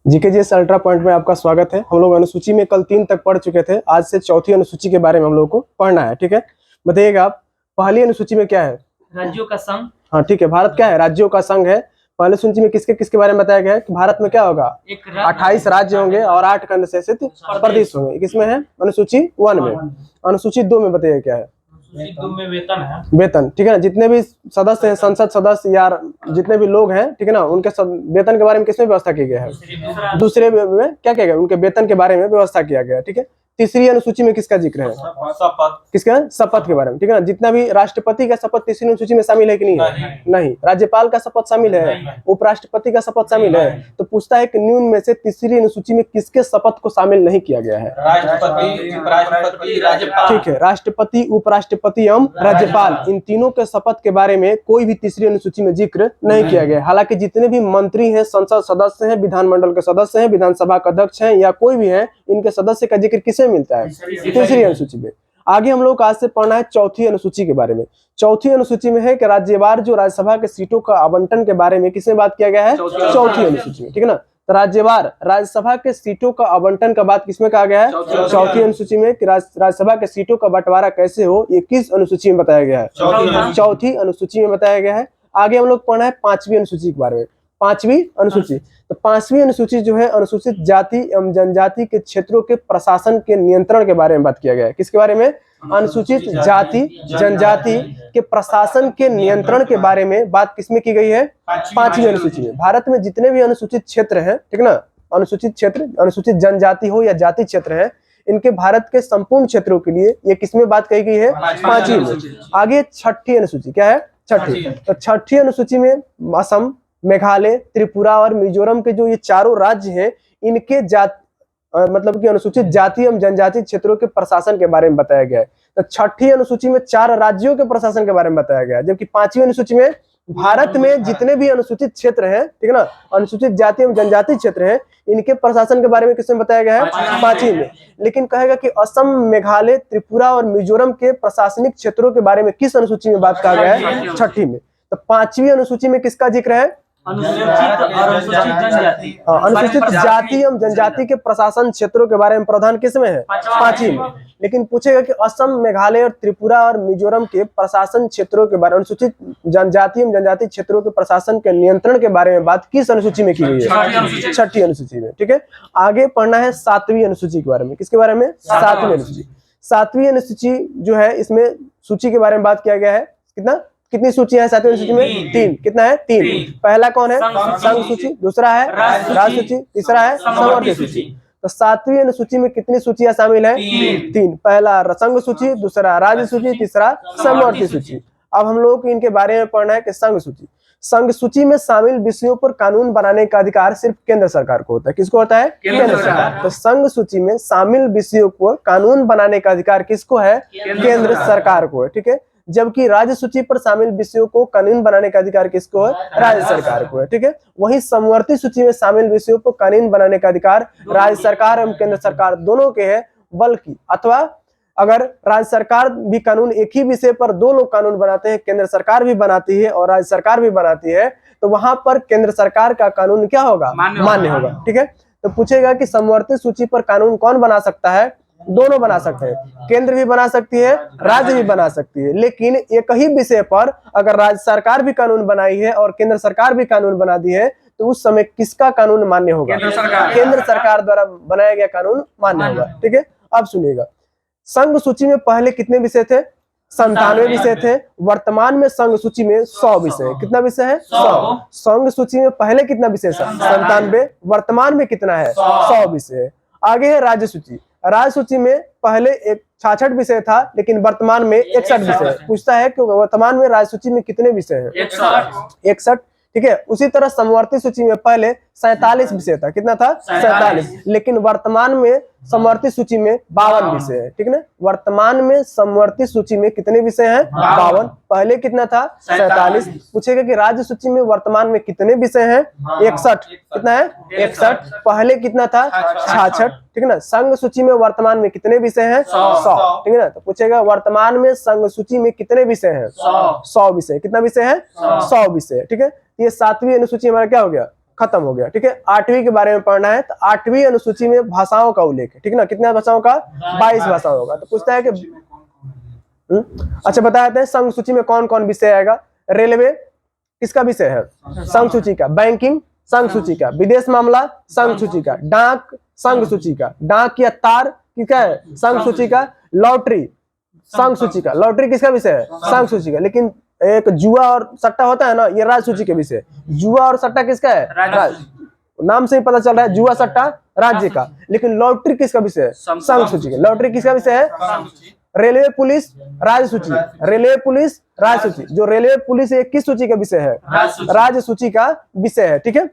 GKGS ultra point में आपका स्वागत है। हम लोग अनुसूची में कल 3 तक पढ़ चुके थे। आज से चौथी अनुसूची के बारे में हम लोग को पढ़ना है। ठीक है, बताइएगा आप पहली अनुसूची में क्या है? राज्यों का संघ। हाँ ठीक है, भारत क्या है? राज्यों का संघ है। पहले सूची में किसके किसके बारे में बताया गया है कि भारत में क्या होगा? 28 राज्य होंगे और 8 केंद्र शासित प्रदेश होंगे। किसमें है? अनुसूची 1 में। अनुसूची 2 में बताइए क्या है? में वेतन है। वेतन, ठीक है ना। जितने भी सदस्य हैं, संसद सदस्य या जितने भी लोग हैं, ठीक है ना, उनके वेतन के बारे में किसमें व्यवस्था की गई है? दूसरे में क्या किया गया? उनके वेतन के बारे में व्यवस्था किया गया है। ठीक है। तीसरी अनुसूची में किसका जिक्र है? किसका? शपथ के बारे में। ठीक है ना। जितना भी राष्ट्रपति का शपथ तीसरी अनुसूची में शामिल है कि नहीं है? नहीं। राज्यपाल का शपथ शामिल है, उपराष्ट्रपति का शपथ शामिल है। तो पूछता है कि निम्न में से तीसरी अनुसूची में किसके शपथ को शामिल नहीं किया गया है? राष्ट्रपति, उपराष्ट्रपति, राज्यपाल। ठीक है, राष्ट्रपति, उपराष्ट्रपति एवं राज्यपाल, इन तीनों के शपथ के बारे में कोई भी तीसरी अनुसूची में जिक्र नहीं किया गया। हालांकि जितने भी मंत्री हैं, संसद सदस्य हैं, विधानमंडल के सदस्य हैं, विधानसभा के अध्यक्ष हैं या कोई भी है, इनके सदस्य का जिक्र किसे मिलता है? तीसरी अनुसूची में। आगे हम लोग आज से पढ़ना है चौथी अनुसूची के बारे में। चौथी अनुसूची में है कि राज्यवार जो राज्यसभा के सीटों का आवंटन के बारे में किसमें बात किया गया है? चौथी अनुसूची में। ठीक है ना। तो राज्यवार राज्यसभा के सीटों का आवंटन का बात किसमें कहा गया है? चौथी अनुसूची में। कि राज्यसभा के सीटों का बंटवारा कैसे हो, ये किस अनुसूची में बताया गया है? चौथी अनुसूची में बताया गया है। आगे हम लोग पढ़ना है पांचवी अनुसूची के बारे में। पांचवी अनुसूची, तो पांचवी अनुसूची जो है अनुसूचित जाति एवं जनजाति के क्षेत्रों के प्रशासन के नियंत्रण के बारे में बात किया गया है। किसके बारे में? अनुसूचित जाति जनजाति के प्रशासन के नियंत्रण के बारे में बात किसमें की गई है? पांचवी अनुसूची में। भारत में जितने भी अनुसूचित क्षेत्र हैं, ठीक ना, अनुसूचित क्षेत्र, अनुसूचित जनजाति हो या जाति क्षेत्र है, इनके भारत के संपूर्ण क्षेत्रों के लिए ये किसमें बात कही गई है? पांचवी में। आगे छठी अनुसूची क्या है? छठी। तो छठी अनुसूची में असम, मेघालय, त्रिपुरा और मिजोरम के जो ये चारों राज्य हैं, इनके मतलब कि अनुसूचित जाति एवं जनजाति क्षेत्रों के प्रशासन के बारे में बताया गया है। तो छठी अनुसूची में 4 राज्यों के प्रशासन के बारे में बताया गया है, जबकि पांचवी अनुसूची में भारत में जितने भी अनुसूचित क्षेत्र हैं, ठीक है ना, अनुसूचित जाति एवं जनजाति क्षेत्र हैं, इनके प्रशासन के बारे में किसमें बताया गया है? पांचवी में। लेकिन कहेगा कि असम, मेघालय, त्रिपुरा और मिजोरम के प्रशासनिक क्षेत्रों के बारे में किस अनुसूची में बात कहा गया है? छठी में। तो पांचवी अनुसूची में किसका जिक्र है? अनुसूचित जनजाति। हाँ, अनुसूचित जाति एवं जनजाति के प्रशासन क्षेत्रों के बारे में प्रावधान किसमें है? पांचवी में। लेकिन पूछेगा कि असम, मेघालय और त्रिपुरा और मिजोरम के प्रशासन क्षेत्रों के बारे में, अनुसूचित जनजाति एवं जनजाति क्षेत्रों के प्रशासन के नियंत्रण के बारे में बात किस अनुसूची में की गई है? छठी अनुसूची में। ठीक है। आगे पढ़ना है सातवीं अनुसूची के बारे में। किसके बारे में? सातवीं अनुसूची। सातवीं अनुसूची जो है, इसमें सूची के बारे में बात किया गया है। कितनी सूची है सातवीं अनुसूची में? 3। कितना है? 3। पहला कौन है? संघ सूची। दूसरा है राज्य सूची। तीसरा है समवर्ती सूची। तो सातवीं अनुसूची में कितनी सूचियां शामिल है? 3। पहला संघ सूची, दूसरा राज्य सूची, तीसरा समवर्ती सूची। अब हम लोग इनके बारे में पढ़ना है कि संघ सूची। संघ सूची में शामिल विषयों पर कानून बनाने का अधिकार सिर्फ केंद्र सरकार को होता है। किसको होता है? केंद्र सरकार। तो संघ सूची में शामिल विषयों को कानून बनाने का अधिकार किसको है? केंद्र सरकार को है। ठीक है। जबकि राज्य सूची पर शामिल विषयों को कानून बनाने का अधिकार किसको है? राज्य सरकार को है। ठीक है। वहीं समवर्ती सूची में शामिल विषयों को कानून बनाने का अधिकार राज्य सरकार एवं केंद्र सरकार दोनों के है। बल्कि अथवा अगर राज्य सरकार भी कानून, एक ही विषय पर 2 लोग कानून बनाते हैं, केंद्र सरकार भी बनाती है और राज्य सरकार भी बनाती है, तो वहां पर केंद्र सरकार का कानून क्या होगा? मान्य होगा। ठीक है। तो पूछेगा कि समवर्ती सूची पर कानून कौन बना सकता है? दोनों बना सकते हैं। केंद्र भी बना सकती है, राज्य भी बना सकती है। लेकिन एक ही विषय पर अगर राज्य सरकार भी कानून बनाई है और केंद्र सरकार भी कानून बना दी है, तो उस समय किसका कानून मान्य होगा? केंद्र सरकार द्वारा बनाया गया कानून मान्य होगा। ठीक है। अब सुनिएगा, संघ सूची में पहले कितने विषय थे? 97 विषय थे। वर्तमान में संघ सूची में 100 विषय है। कितना विषय है? 100। संघ सूची में पहले कितना विषय था? 97। वर्तमान में कितना है? 100 विषय है। आगे है राज्य सूची। राज्य सूची में पहले 66 विषय था, लेकिन वर्तमान में 61 विषय है। पूछता है कि वर्तमान में राज्य सूची में कितने विषय हैं? 61। ठीक है। उसी तरह समवर्ती सूची में पहले 47 विषय था। कितना था? 47। लेकिन वर्तमान में समवर्ती सूची में 52 विषय है। ठीक है ना। वर्तमान में समवर्ती सूची में कितने विषय हैं? 52। पहले कितना था? 47। पूछेगा कि राज्य सूची में वर्तमान में कितने विषय हैं? 61। कितना है? 61। पहले कितना था? 66। ठीक है ना। संघ सूची में वर्तमान में कितने विषय हैं? 100। ठीक है ना। तो पूछेगा वर्तमान में संघ सूची में कितने विषय हैं? 100 विषय। कितना विषय है? 100 विषय। ठीक है। ये सातवीं अनुसूची हमारा क्या हो गया? खत्म हो गया। ठीक है, 8वीं के बारे में पढ़ना है तो 8वीं अनुसूची में भाषाओं का उल्लेख है। ठीक ना, कितने भाषाओं का? 22 भाषाओं का। तो पूछता है कि अच्छा बता देते हैं संघ सूची में कौन कौन विषय आएगा। रेलवे किसका विषय है? संघ सूची का। बैंकिंग संघ सूची का। विदेश मामला संघ सूची का। डाक संघ सूची का। डाक या तार किसका है? संघ सूची का। लॉटरी संघ सूची का। लॉटरी किसका विषय है? संघ सूची का। लेकिन एक जुआ और सट्टा होता है ना, ये राज्य सूची के विषय। जुआ और सट्टा किसका है? राज्य। नाम से ही पता चल रहा है जुआ सट्टा राज्य का। लेकिन लॉटरी किसका विषय है? संघ सूची का। लॉटरी किसका विषय है? रेलवे पुलिस राज्य सूची। रेलवे पुलिस राज्य सूची। जो रेलवे पुलिस ये किस सूची का विषय है? राज्य सूची का विषय है। ठीक है,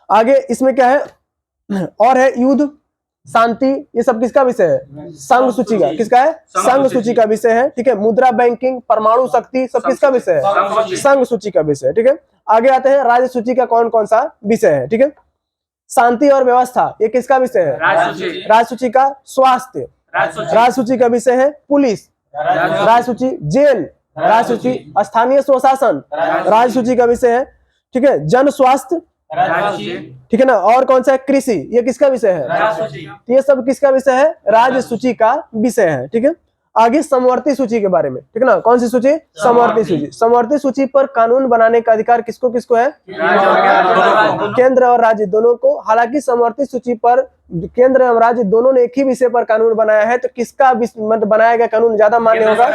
आगे इसमें क्या है और है? युद्ध शांति ये सब किसका विषय है? संघ सूची का। किसका है? संघ सूची का विषय है। ठीक है, मुद्रा बैंकिंग परमाणु शक्ति सब किसका विषय है? संघ सूची का विषय है। ठीक है, आगे आते हैं राज्य सूची का कौन कौन सा विषय है। ठीक है, शांति और व्यवस्था ये किसका विषय है? राज्य सूची का। स्वास्थ्य राज्य सूची का विषय है। पुलिस राज्य सूची। जेल राज्य सूची। स्थानीय स्वशासन राज्य सूची का विषय है। ठीक है, जन स्वास्थ्य ठीक है ना, और कौन सा है? कृषि ये किसका विषय है? ये सब किसका विषय है? राज्य सूची का विषय है। ठीक है, आगे समवर्ती सूची के बारे में। ठीक है ना, कौन सी सूची? समवर्ती सूची। समवर्ती सूची पर कानून बनाने का अधिकार किसको किसको है? केंद्र और राज्य दोनों को। हालांकि समवर्ती सूची पर केंद्र एवं राज्य दोनों ने एक ही विषय पर कानून बनाया है, तो किसका मतलब बनाया गया कानून ज्यादा मान्य होगा?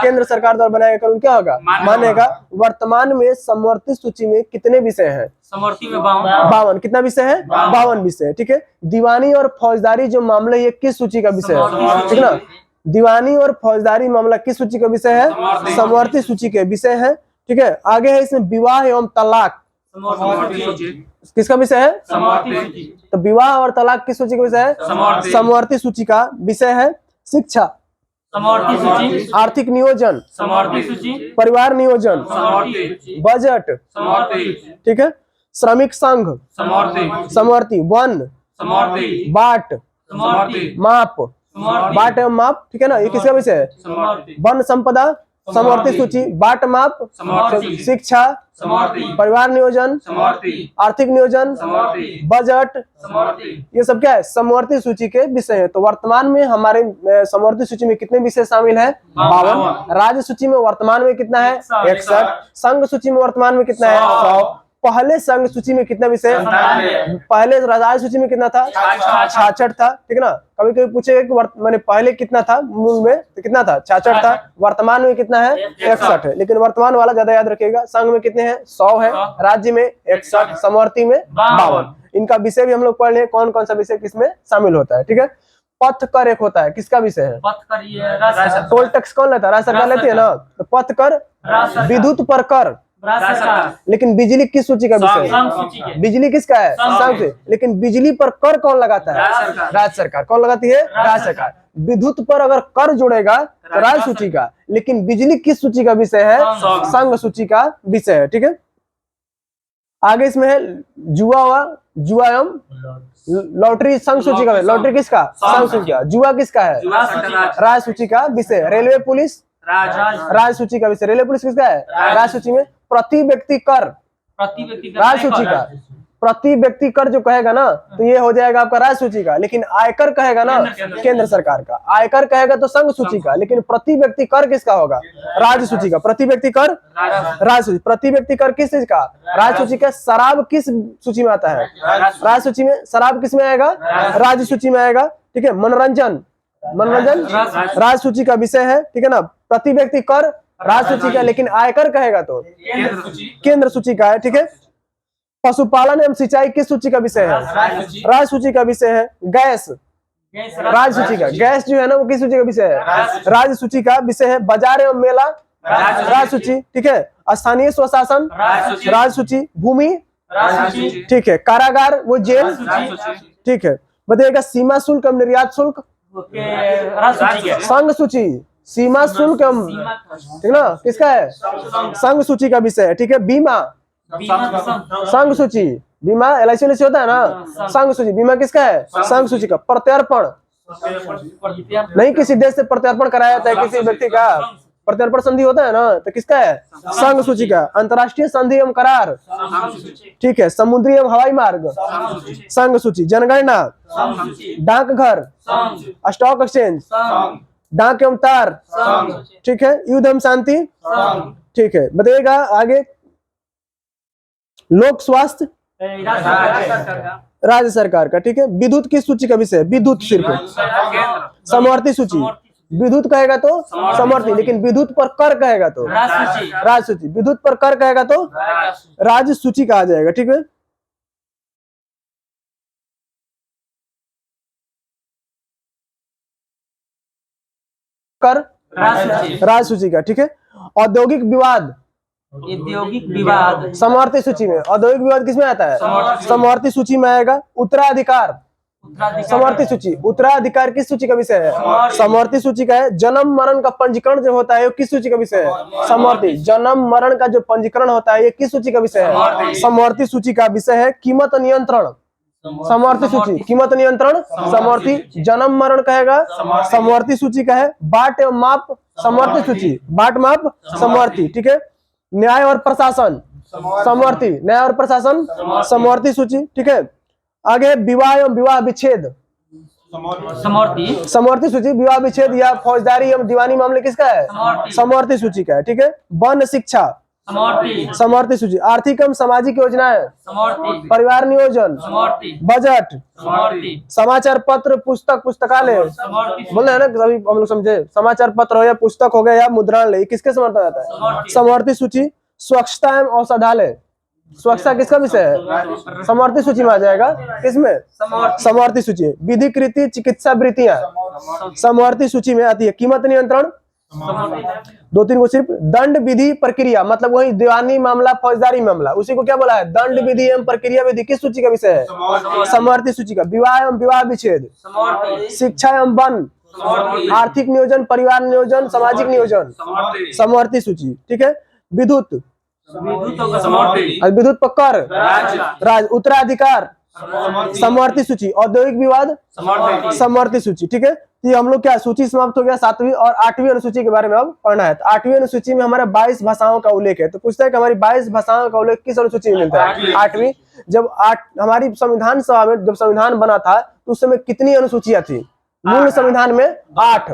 केंद्र सरकार द्वारा बनाया गया कानून क्या होगा? मान्य होगा। वर्तमान में समवर्ती सूची में कितने विषय हैं? समवर्ती में 52। कितना विषय है? 52 विषय है। ठीक है, दीवानी और फौजदारी जो मामले ये किस सूची का विषय है? ठीक है ना, दीवानी और फौजदारी मामला किस सूची का विषय है? समवर्ती सूची के विषय है। ठीक है, आगे है इसमें विवाह एवं तलाक किसका विषय है? तो विवाह और तलाक किस सूची का विषय है? समवर्ती सूची का विषय है। शिक्षा समवर्ती सूची। आर्थिक नियोजन समवर्ती सूची। परिवार नियोजन बजट ठीक है। श्रमिक संघ समवर्ती। वन बाट माप बाट एवं माप ठीक है ना, ये किसका विषय है? वन संपदा समवर्ती सूची। बाट माप शिक्षा परिवार नियोजन आर्थिक नियोजन बजट ये सब क्या है? समवर्ती सूची के विषय है। तो वर्तमान में हमारे समवर्ती सूची में कितने विषय शामिल है? 52। राज्य सूची में वर्तमान में कितना है? 61। संघ सूची में वर्तमान में कितना है? 100। पहले संघ सूची में कितना विषय? पहले राज्य सूची में कितना था? 66 था। ठीक है ना, कभी कभी पूछेगा कि मैंने पहले कितना था मूल में, तो कितना था? 66 था। वर्तमान में कितना है? 61 है। लेकिन वर्तमान वाला ज्यादा याद रखिएगा। संघ में कितने हैं? 100 है। राज्य में 61। समवर्ती में 52। इनका विषय भी हम लोग पढ़ ले, कौन कौन सा विषय किसमें शामिल होता है। ठीक है, पथ कर एक होता है, किसका विषय है? पथ कर ये टोल टैक्स कौन लेता है? राज्य सरकार लेती है ना। तो पथ कर। विद्युत पर कर। लेकिन बिजली किस सूची का विषय है? बिजली किसका है? संघ से। लेकिन बिजली पर कर कौन लगाता है? राज्य सरकार। कौन लगाती है? राज्य सरकार। विद्युत पर अगर कर जुड़ेगा तो राज्य सूची का, लेकिन बिजली किस सूची का विषय है? संघ सूची का विषय है। ठीक है, आगे इसमें है जुआ एवं लॉटरी संघ सूची का। लॉटरी किसका? संघ सूची का। जुआ किसका है? राज्य सूची का विषय। रेलवे पुलिस राज्य सूची का विषय। रेलवे पुलिस किसका है? राज्य सूची में। प्रति व्यक्ति कर राज्य सूची का। प्रति व्यक्ति कर जो कहेगा ना, तो ये हो जाएगा आपका राज्य सूची का। लेकिन आयकर कहेगा ना, केंद्र सरकार का। आयकर कहेगा तो संघ सूची का। लेकिन प्रति व्यक्ति कर किसका होगा? राज्य सूची का। प्रति व्यक्ति कर राज्य सूची। प्रति व्यक्ति कर किस चीज का? राज्य सूची का। शराब किस सूची में आता है? राज्य सूची में। शराब किस में आएगा? राज्य सूची में आएगा। ठीक है, मनोरंजन राज्य सूची का विषय है। ठीक है ना, प्रति व्यक्ति कर राज्य सूची का, लेकिन आयकर कहेगा तो केंद्र सूची का है। ठीक है, पशुपालन एवं सिंचाई किस सूची का विषय है? राज्य सूची का विषय है। गैस राज्य सूची का। गैस जो है ना वो किस सूची का विषय है? राज्य सूची का विषय है। बाजार एवं मेला राज्य सूची। ठीक है, स्थानीय स्वशासन राज्य सूची। भूमि ठीक है। कारागार वो जेल। ठीक है, बताइएगा सीमा शुल्क एवं निर्यात शुल्क संघ सूची। सीमा शुल्क ठीक ना किसका है? संघ सूची का विषय है। ठीक है, बीमा संघ सूची। बीमा LIC होता है ना, संघ सूची। बीमा किसका है? संघ सूची का। प्रत्यर्पण नहीं किसी देश से प्रत्यर्पण कराया जाता है किसी व्यक्ति का, प्रत्यर्पण संधि होता है ना, तो किसका है? संघ सूची का। अंतर्राष्ट्रीय संधि एवं करार, ठीक है। समुद्री एवं हवाई मार्ग, संघ सूची। जनगणना, डाकघर, स्टॉक एक्सचेंज, डाक एवं तार, ठीक है। युद्ध एवं शांति, ठीक है। बताइएगा आगे। लोक स्वास्थ्य, राज्य सरकार का, ठीक है। विद्युत किस सूची का विषय है? विद्युत सिर्फ समवर्ती सूची। विद्युत कहेगा तो समवर्ती, लेकिन विद्युत पर कर कहेगा तो राज्य सूची। विद्युत पर कर कहेगा तो राज्य सूची कहा जाएगा, ठीक है। कर राज्य सूची का, ठीक है। औद्योगिक विवाद, औद्योगिक विवाद समवर्ती सूची में। औद्योगिक विवाद किसमें आता है? समवर्ती सूची में आएगा। उत्तराधिकार, समवर्ती सूची। उत्तराधिकार किस सूची का विषय है? समवर्ती सूची का है। जन्म मरण का पंजीकरण जो होता है वो किस सूची का विषय है? समवर्ती। जन्म मरण का जो पंजीकरण होता है ये किस सूची का विषय है? समवर्ती सूची का विषय है। कीमत नियंत्रण, समवर्ती सूची। कीमत नियंत्रण समवर्ती। जन्म मरण कहेगा समवर्ती सूची का है। बाट एवं माप, समवर्ती सूची। बाट माप समवर्ती, ठीक है। न्याय और प्रशासन, समवर्ती। न्याय और प्रशासन समवर्ती सूची, ठीक है। आगे विवाह एवं विवाह विच्छेद, समवर्ती। समवर्ती सूची। विवाह विच्छेद या फौजदारी एवं दीवानी मामले किसका है? समवर्ती सूची का है, ठीक है। वन शिक्षा, समवर्ती सूची। आर्थिक एवं सामाजिक योजनाएं, परिवार नियोजन, बजट, समाचार पत्र, पुस्तक, पुस्तकालय, बोल रहे हैं ना कभी हम लोग समझे। समाचार पत्र हो या पुस्तक हो गया या मुद्रणालय, किसके समर्थन आता है? समवर्ती सूची। स्वच्छता एवं औषधालय, स्वच्छता किसका विषय है? समवर्ती सूची में आ जाएगा। किसमें? समवर्ती सूची। विधिकृत चिकित्सा वृत्तियां, समवर्ती सूची में आती है। कीमत नियंत्रण, दो तीन को सिर्फ। दंड विधि प्रक्रिया, मतलब वही दीवानी मामला, फौजदारी मामला, उसी को क्या बोला है? दंड विधि एवं प्रक्रिया विधि किस सूची का विषय है? समवर्ती सूची का। विवाह एवं विवाह विच्छेद, शिक्षा एवं वन, आर्थिक नियोजन, परिवार नियोजन, सामाजिक नियोजन, समवर्ती सूची, ठीक है। विद्युत, विद्युत पर कर राज्य। उत्तराधिकार समवर्ती सूची। औद्योगिक विवाद समवर्ती सूची, ठीक है। तो हम लोग क्या सूची समाप्त हो गया 7वीं और 8वीं अनुसूची के बारे में अब पढ़ना है। तो 8वीं अनुसूची में हमारा 22 भाषाओं का उल्लेख है। तो पूछता है कि हमारी 22 भाषाओं का उल्लेख किस अनुसूची में मिलता है? 8वीं। जब हमारी संविधान सभा में जब संविधान बना था तो उस समय कितनी अनुसूचियां थी? मूल संविधान में 8।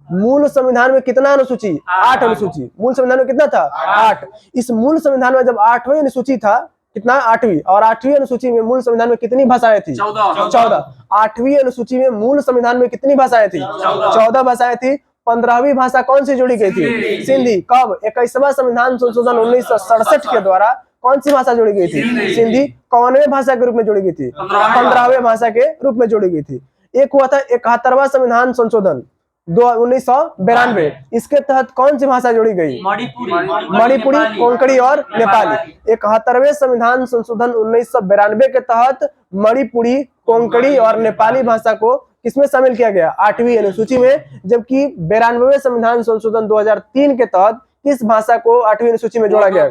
मूल संविधान में कितना अनुसूची? 8 अनुसूची। मूल संविधान में कितना था? 8। इस मूल संविधान में जब 8वीं अनुसूची था, कितना? 8वीं। और 8वीं अनुसूची में मूल संविधान में कितनी भाषाएं थी? 14। 8वीं अनुसूची में मूल संविधान में कितनी भाषाएं थी? 14 भाषाएं थी। 15वीं भाषा कौन सी जोड़ी गई थी? सिंधी। कब? 21वां संविधान संशोधन 1967 के द्वारा कौन सी भाषा जोड़ी गई थी? सिंधी। कौनवें भाषा के रूप में जोड़ी गई थी? 15वें भाषा के रूप में जोड़ी गई थी। एक हुआ था 71वां संविधान संशोधन 1992। इसके तहत कौन सी भाषा जोड़ी गई? मणिपुरी, कोंकणी और नेपाली। 71वें संविधान संशोधन 1992 के तहत मणिपुरी, कोंकणी और नेपाली भाषा को किसमें शामिल किया गया? 8वीं अनुसूची में। जबकि 92वें संविधान संशोधन 2003 के तहत किस भाषा को 8वीं अनुसूची में जोड़ा गया?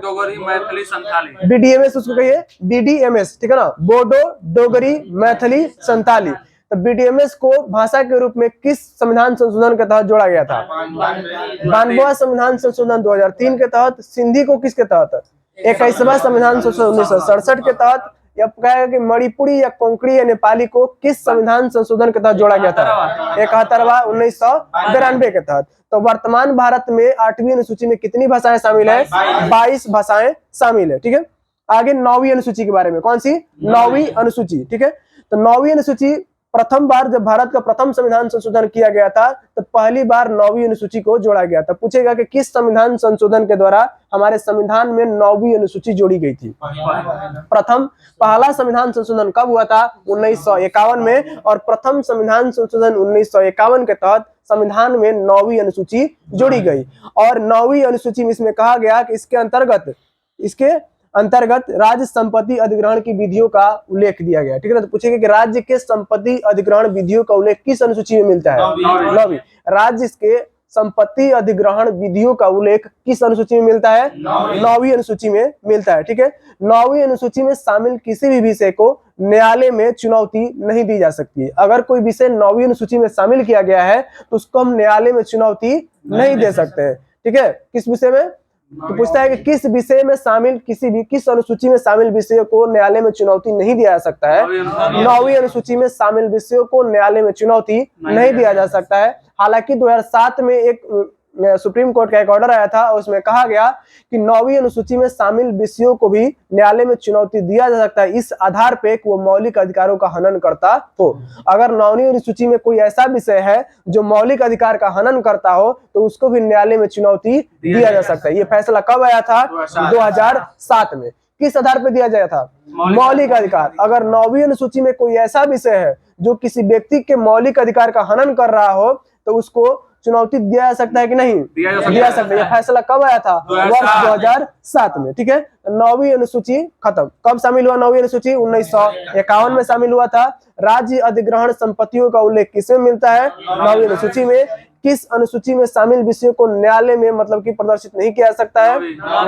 BDMS, उसको कहिए BDMS, ठीक है ना। बोडो, डोगरी, मैथिली, संताली। तो BDMS को भाषा के रूप में किस संविधान संशोधन के तहत जोड़ा गया था? 92वां संविधान संशोधन 2003 के तहत। सिंधी को किसके तहत? 21वां संविधान संशोधन 1967 के तहत। या कहेगा कि मणिपुरी या कोंकणी या नेपाली को किस संविधान संशोधन के तहत जोड़ा गया था? 71वां 1992 के तहत। तो वर्तमान भारत में 8वीं अनुसूची में कितनी भाषाएं शामिल है? 22 भाषाएं शामिल है, ठीक है। आगे 9वीं अनुसूची के बारे में। कौन सी? 9वीं अनुसूची, ठीक है। तो 9वीं अनुसूची प्रथम बार जब भारत का प्रथम संविधान संशोधन किया गया था तो पहली बार 9वीं अनुसूची को जोड़ा गया था। पूछेगा कि किस संविधान संशोधन के द्वारा हमारे संविधान में 9वीं अनुसूची जोड़ी गई थी? पहला संविधान संशोधन कब हुआ था? 1951 में। और प्रथम संविधान संशोधन 1951 के तहत संविधान में 9वीं अनुसूची जोड़ी गई। और 9वीं अनुसूची में इसमें कहा गया कि इसके अंतर्गत राज्य संपत्ति अधिग्रहण की विधियों का उल्लेख दिया गया, ठीक है ना। तो पूछेगा कि राज्य के संपत्ति अधिग्रहण विधियों का उल्लेख किस अनुसूची में मिलता है? 9वीं। राज्य के संपत्ति अधिग्रहण विधियों का उल्लेख किस अनुसूची में मिलता है? 9वीं अनुसूची में मिलता है, ठीक है। 9वीं अनुसूची में शामिल किसी भी विषय को न्यायालय में चुनौती नहीं दी जा सकती। अगर कोई विषय 9वीं अनुसूची में शामिल किया गया है तो उसको हम न्यायालय में चुनौती नहीं दे सकते हैं। ठीक है, किस विषय में? तो पूछता है कि किस विषय में शामिल किस अनुसूची में शामिल विषयों को न्यायालय में चुनौती नहीं दिया जा सकता है? 9वीं अनुसूची में शामिल विषयों को न्यायालय में चुनौती नहीं दिया जा सकता है। हालांकि 2007 में एक सुप्रीम कोर्ट का एक ऑर्डर आया था, उसमें कहा गया कि 9वीं अनुसूची में शामिल विषयों को भी न्यायालय में चुनौती दिया जा सकता है इस आधार पे कि वो मौलिक अधिकारों का हनन करता हो। अगर 9वीं अनुसूची में कोई ऐसा विषय है जो मौलिक अधिकार का हनन करता हो तो उसको भी न्यायालय में चुनौती दिया जा सकता है। ये फैसला कब आया था? 2007 में। किस आधार पर दिया गया था? मौलिक अधिकार। अगर 9वीं अनुसूची में कोई ऐसा विषय है जो किसी व्यक्ति के मौलिक अधिकार का हनन कर रहा हो तो उसको चुनौती दिया जा सकता है कि नहीं? दिया सकता है। यह फैसला कब आया था? वर्ष 2007 में। ठीक है, 9वीं अनुसूची खत्म। कब शामिल हुआ 9वीं अनुसूची? 1951 में शामिल हुआ था। राज्य अधिग्रहण संपत्तियों का उल्लेख किसमें मिलता है? 9वीं अनुसूची में। किस अनुसूची में शामिल विषयों को न्यायालय में मतलब कि प्रदर्शित नहीं किया जा सकता है?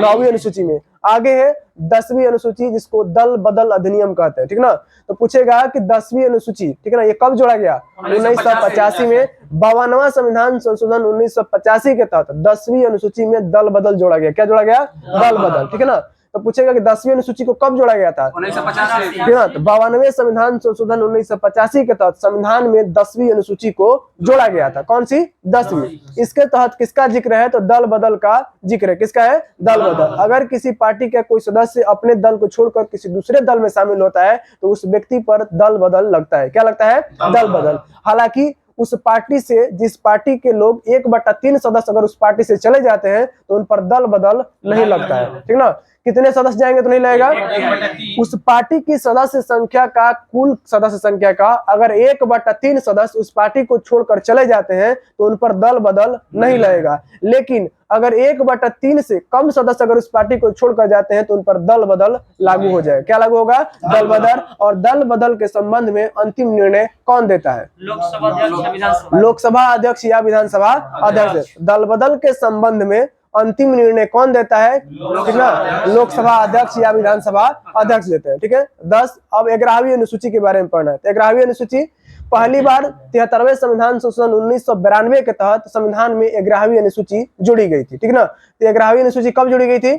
9वीं अनुसूची में। आगे है 10वीं अनुसूची, जिसको दल बदल अधिनियम कहते हैं। ठीक ना, तो पूछेगा कि 10वीं अनुसूची, ठीक है ना, ये कब जोड़ा गया? 1985 में। 52वां संविधान संशोधन 1985 के तहत 10वीं अनुसूची में दल बदल जोड़ा गया। क्या जोड़ा गया? दल बदल। ठीक है ना, तो पूछेगा कि 10वीं अनुसूची को कब जोड़ा गया था? 1985। ठीक है ना, तो 52वें संविधान संशोधन 1985 के तहत संविधान में 10वीं अनुसूची को जोड़ा गया था। कौन सी? 10वीं। इसके तहत किसका जिक्र है? तो दल बदल का जिक्र है। किसका है? दल बदल। अगर किसी पार्टी का कोई सदस्य अपने दल को छोड़कर किसी दूसरे दल में शामिल होता है तो उस व्यक्ति पर दल बदल लगता है। क्या लगता है? दल बदल। हालांकि उस पार्टी से, जिस पार्टी के लोग 1/3 सदस्य अगर उस पार्टी से चले जाते हैं तो उन पर दल बदल नहीं लगता है। ठीक ना, कितने सदस्य जाएंगे तो नहीं लगेगा? उस पार्टी की सदस्य संख्या का, कुल सदस्य संख्या का अगर 1/3 सदस्य उस पार्टी को छोड़कर चले जाते हैं तो उन पर दल बदल नहीं लगेगा। लेकिन अगर 1/3 से कम सदस्य अगर उस पार्टी को छोड़कर जाते हैं तो उन पर दल बदल लागू हो जाए। क्या लागू होगा? दल बदल। और दल बदल के संबंध में अंतिम निर्णय कौन देता है? लोकसभा अध्यक्ष या विधानसभा अध्यक्ष। दल बदल के संबंध में अंतिम निर्णय कौन देता है? ठीक ना, लोकसभा अध्यक्ष या विधानसभा अध्यक्ष देते हैं। ठीक है। 10 अब 11वीं अनुसूची के बारे में पढ़ना है। 11वीं अनुसूची पहली बार 73वें संविधान संशोधन 1992 के तहत संविधान में 11वीं अनुसूची जोड़ी गई थी। ठीक ना, तो 11वीं अनुसूची कब जोड़ी गई थी?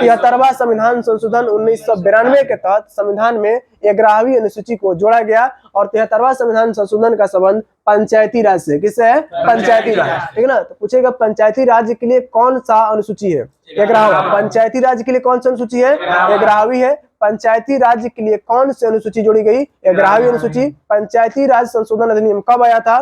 73वां संविधान संशोधन 1992 के तहत संविधान में 11वीं अनुसूची को जोड़ा गया। और 73वां संविधान संशोधन का संबंध पंचायती राज से। किससे है? पंचायती राज। ठीक ना, तो पूछेगा पंचायती राज के लिए कौन सा अनुसूची है? 11वां। पंचायती राज के लिए कौन सा अनुसूची है? 11वीं है। पंचायती राज के लिए कौन सी अनुसूची जोड़ी गई? 11वीं अनुसूची। पंचायती राज संशोधन अधिनियम कब आया था?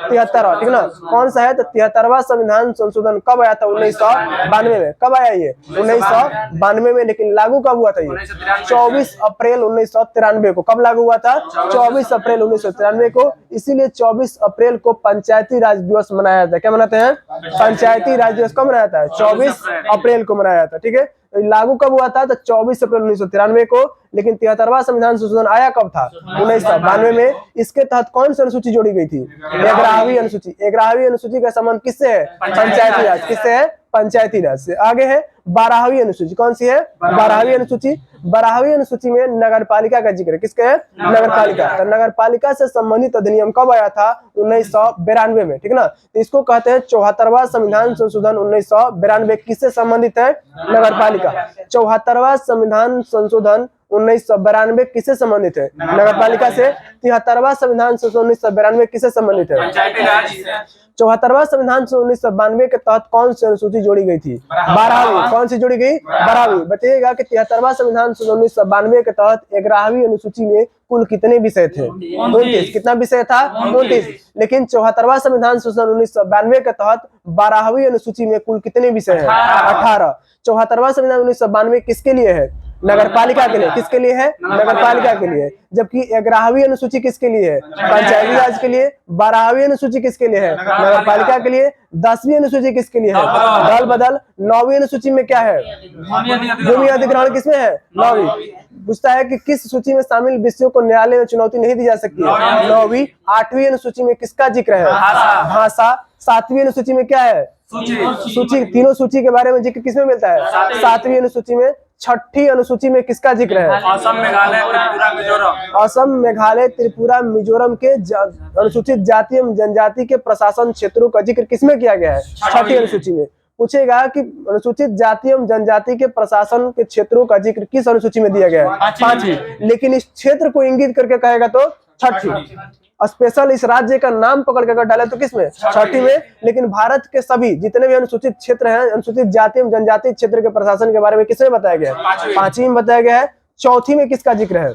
73वां। ठीक ना, कौन सा है? तो 73वां संविधान संशोधन कब आया था? 1992 में। कब आया ये? 1992 में। लेकिन लागू कब हुआ था ये? 24 अप्रैल 1993 को। कब लागू हुआ था? 24 अप्रैल 1993 को। इसीलिए 24 अप्रैल को पंचायती राज दिवस मनाया जाता है। क्या मनाते हैं? पंचायती राज दिवस कब मनाया जाता है? 24 अप्रैल को मनाया जाता है। ठीक है, लागू कब हुआ था? तो 24 अप्रैल 1993 को। लेकिन 73वां संविधान संशोधन आया कब था? 1992 में। इसके तहत कौन सी अनुसूची जोड़ी गई थी? 11वीं अनुसूची। 11वीं अनुसूची का संबंध किससे है? पंचायती राज। किससे है? पंचायती राज से। आगे है 12वीं अनुसूची। कौन सी है? 12वीं अनुसूची। 12वीं अनुसूची में नगरपालिका का जिक्र है। किसके है? नगरपालिका। तो नगरपालिका से संबंधित अधिनियम कब आया था? 1992 में। ठीक ना, तो इसको कहते हैं 74वां संविधान संशोधन 1992। किससे संबंधित है? नगरपालिका। 74वां संविधान संशोधन 1992 किससे संबंधित है? नगरपालिका से। 73वां संविधान संशोधन 1992 किससे संबंधित है? 74वां संविधान 1992 के तहत कौन सी अनुसूची जोड़ी गई थी? 12वीं। कौन सी जोड़ी गई? 12वीं। बताइएगा कि 73वां संविधान 1992 के तहत 11वीं अनुसूची में कुल कितने विषय थे? 29। कितना विषय था? 29। लेकिन 74वां संविधान संशोधन 1992 के तहत 12वीं अनुसूची में कुल कितने विषय हैं? 18। 74वां संविधान 1992 किसके लिए है? नगरपालिका के लिए। किसके लिए है? नगरपालिका के लिए। जबकि 11वीं अनुसूची किसके लिए है? पंचायती राज के लिए। 12वीं अनुसूची किसके लिए है? नगरपालिका के लिए। 10वीं अनुसूची किसके लिए है? दल बदल। 9वीं अनुसूची में क्या है? भूमि अधिग्रहण। किसमें है? 9वीं। पूछता है कि किस सूची में शामिल विषयों को न्यायालय में चुनौती नहीं दी जा सकती है? 9वीं। 8वीं अनुसूची में किसका जिक्र है? भाषा। 7वीं अनुसूची में क्या है? सूची। तीनों सूची के बारे में जिक्र किसमें मिलता है? 7वीं अनुसूची में। 6ठी अनुसूची में किसका जिक्र है? असम, मेघालय, त्रिपुरा, मिजोरम। असम, मेघालय, त्रिपुरा, मिजोरम के अनुसूचित जाति एवं जनजाति के प्रशासन क्षेत्रों का जिक्र किसमें किया गया है? 6ठी अनुसूची में। पूछेगा कि अनुसूचित जाति एवं जनजाति के प्रशासन के क्षेत्रों का जिक्र किस अनुसूची में दिया गया है? 5वीं। लेकिन इस क्षेत्र को इंगित करके कहेगा तो 6ठी। स्पेशल इस राज्य का नाम पकड़ के अगर डाले तो किसमें? 6ठी में। लेकिन भारत के सभी जितने भी अनुसूचित क्षेत्र हैं, अनुसूचित जाति एवं जनजाति क्षेत्र के प्रशासन के बारे में किसमें बताया गया है? 5वीं में बताया गया है। चौथी में किसका जिक्र है?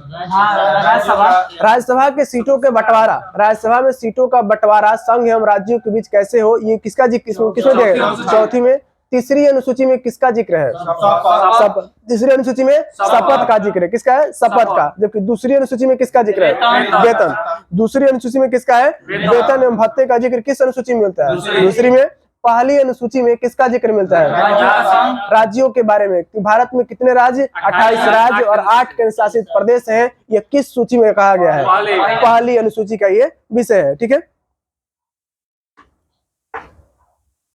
राज्यसभा के सीटों के बंटवारा। राज्यसभा में सीटों का बंटवारा संघ एवं राज्यों के बीच कैसे हो, ये किसका जिक्र किसमें दिया गया? चौथी में। तीसरी अनुसूची में किसका जिक्र है? तीसरी अनुसूची में शपथ का जिक्र है। किसका है? शपथ का। जबकि दूसरी अनुसूची में किसका जिक्र है? वेतन। दूसरी अनुसूची में किसका है? वेतन एवं भत्ते का जिक्र किस अनुसूची में मिलता है? दूसरी में। पहली अनुसूची में किसका जिक्र मिलता है? राज्यों के बारे में। भारत में कितने राज्य? 28 राज्य और 8 केंद्र शासित प्रदेश हैं। ये किस सूची में कहा गया है? पहली अनुसूची का ये विषय है। ठीक है।